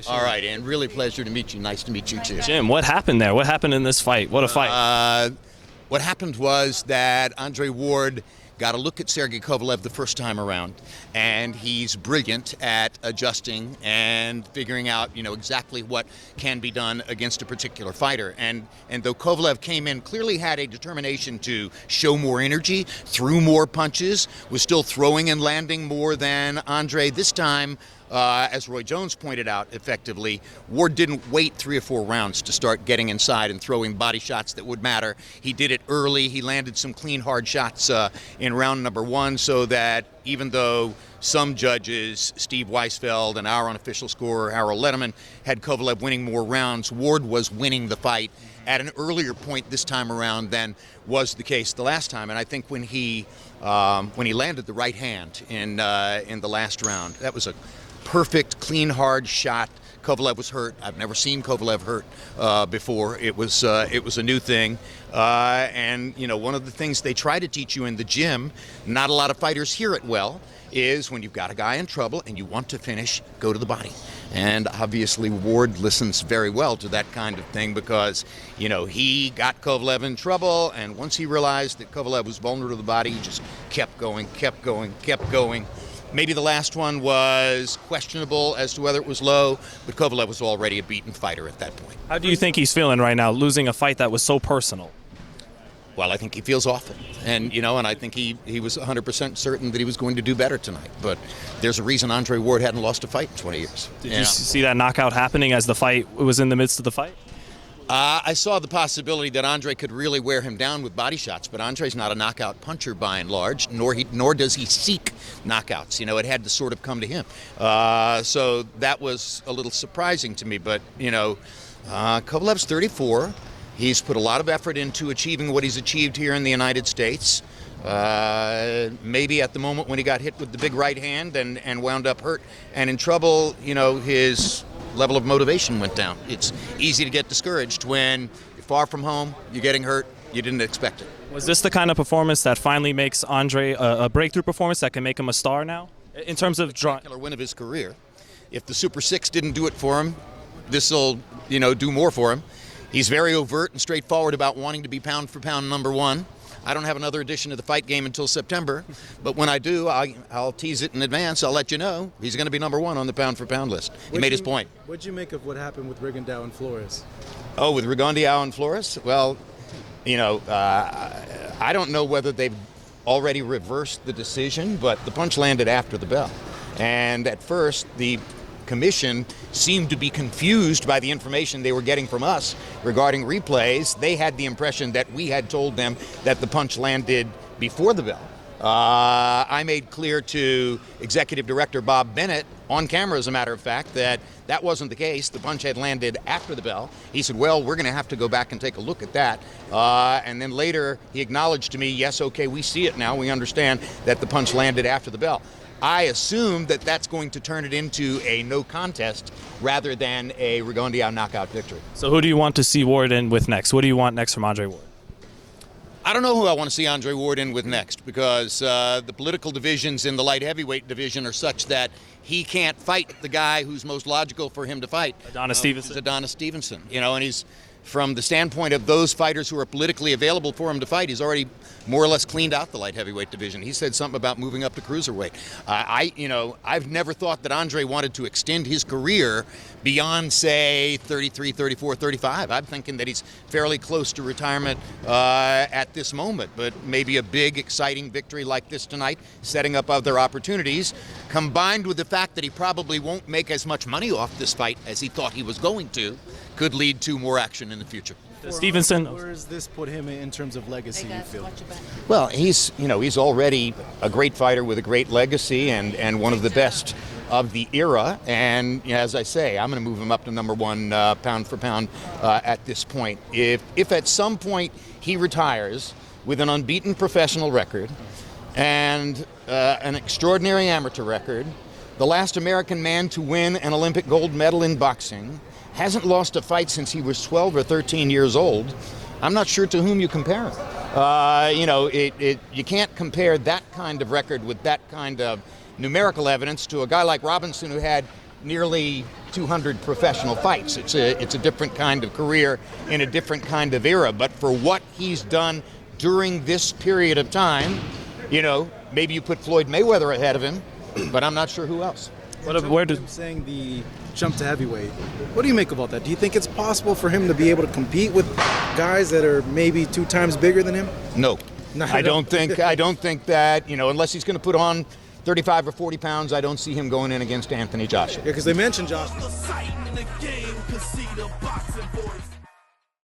All right, and really pleasure to meet you. Nice to meet you, too. Jim, what happened there? What happened in this fight? What a fight. What happened was that Andre Ward got a look at Sergey Kovalev the first time around, and he's brilliant at adjusting and figuring out, exactly what can be done against a particular fighter. And though Kovalev came in, clearly had a determination to show more energy, threw more punches, was still throwing and landing more than Andre this time. As Roy Jones pointed out effectively, Ward didn't wait 3 or 4 rounds to start getting inside and throwing body shots that would matter. He did it early. He landed some clean, hard shots in round number 1, so that even though some judges, Steve Weisfeld and our unofficial scorer, Harold Letterman, had Kovalev winning more rounds, Ward was winning the fight at an earlier point this time around than was the case the last time. And I think when he landed the right hand in the last round, that was a perfect, clean, hard shot. Kovalev was hurt. I've never seen Kovalev hurt before. It was a new thing. And one of the things they try to teach you in the gym, not a lot of fighters hear it well, is when you've got a guy in trouble and you want to finish, go to the body. And obviously Ward listens very well to that kind of thing because, he got Kovalev in trouble, and once he realized that Kovalev was vulnerable to the body, he just kept going. Maybe the last one was questionable as to whether it was low, but Kovalev was already a beaten fighter at that point. How do you think he's feeling right now, losing a fight that was so personal? Well, I think he feels awful. And, and I think he was 100% certain that he was going to do better tonight. But there's a reason Andre Ward hadn't lost a fight in 20 years. Did you see that knockout happening as the fight was in the midst of the fight? I saw the possibility that Andre could really wear him down with body shots, but Andre's not a knockout puncher by and large, nor does he seek knockouts. It had to sort of come to him. So that was a little surprising to me. But, Kovalev's 34. He's put a lot of effort into achieving what he's achieved here in the United States. Maybe at the moment when he got hit with the big right hand and wound up hurt and in trouble, his level of motivation went down. It's easy to get discouraged when you're far from home, you're getting hurt, you didn't expect it. Was this the kind of performance that finally makes Andre a breakthrough performance that can make him a star now? In terms of drawing, spectacular win of his career. If the Super 6 didn't do it for him, this will, do more for him. He's very overt and straightforward about wanting to be pound for pound number 1. I don't have another edition of the fight game until September, but when I do, I'll tease it in advance. I'll let you know he's going to be number 1 on the pound for pound list. He made his point. What'd you make of what happened with Rigondeaux and Flores? Oh, with Rigondeaux and Flores? Well, I don't know whether they've already reversed the decision, but the punch landed after the bell. And at first, the commission seemed to be confused by the information they were getting from us regarding replays. They had the impression that we had told them that the punch landed before the bell. I made clear to Executive Director Bob Bennett, on camera as a matter of fact, that wasn't the case. The punch had landed after the bell. He said, well, we're going to have to go back and take a look at that. And then later he acknowledged to me, yes, okay, we see it now. We understand that the punch landed after the bell. I assume that that's going to turn it into a no contest rather than a Rigondeaux knockout victory. So who do you want to see Ward in with next? What do you want next from Andre Ward? I don't know who I want to see Andre Ward in with next because the political divisions in the light heavyweight division are such that he can't fight the guy who's most logical for him to fight. Adonis Stevenson. Adonis Stevenson. And he's, from the standpoint of those fighters who are politically available for him to fight, he's already more or less cleaned out the light heavyweight division. He said something about moving up to cruiserweight. I've never thought that Andre wanted to extend his career beyond, say, 33, 34, 35. I'm thinking that he's fairly close to retirement at this moment, but maybe a big, exciting victory like this tonight, setting up other opportunities, combined with the fact that he probably won't make as much money off this fight as he thought he was going to, could lead to more action in the future. Stevenson. Where does this put him in terms of legacy, you feel? Well, he's already a great fighter with a great legacy and one of the best of the era. And as I say, I'm going to move him up to number 1 pound for pound at this point. If at some point he retires with an unbeaten professional record and an extraordinary amateur record, the last American man to win an Olympic gold medal in boxing, hasn't lost a fight since he was 12 or 13 years old, I'm not sure to whom you compare him. You can't compare that kind of record with that kind of numerical evidence to a guy like Robinson who had nearly 200 professional fights. It's a different kind of career in a different kind of era. But for what he's done during this period of time, you know, maybe you put Floyd Mayweather ahead of him, but I'm not sure who else. Where did I'm saying the jump to heavyweight. What do you make about that? Do you think it's possible for him to be able to compete with guys that are maybe 2 times bigger than him? No, Not I at all. don't think. I don't think that. You know, unless he's going to put on 35 or 40 pounds, I don't see him going in against Anthony Joshua. Yeah, because they mentioned Josh. The sight in the game, 'cause see the boxing voice.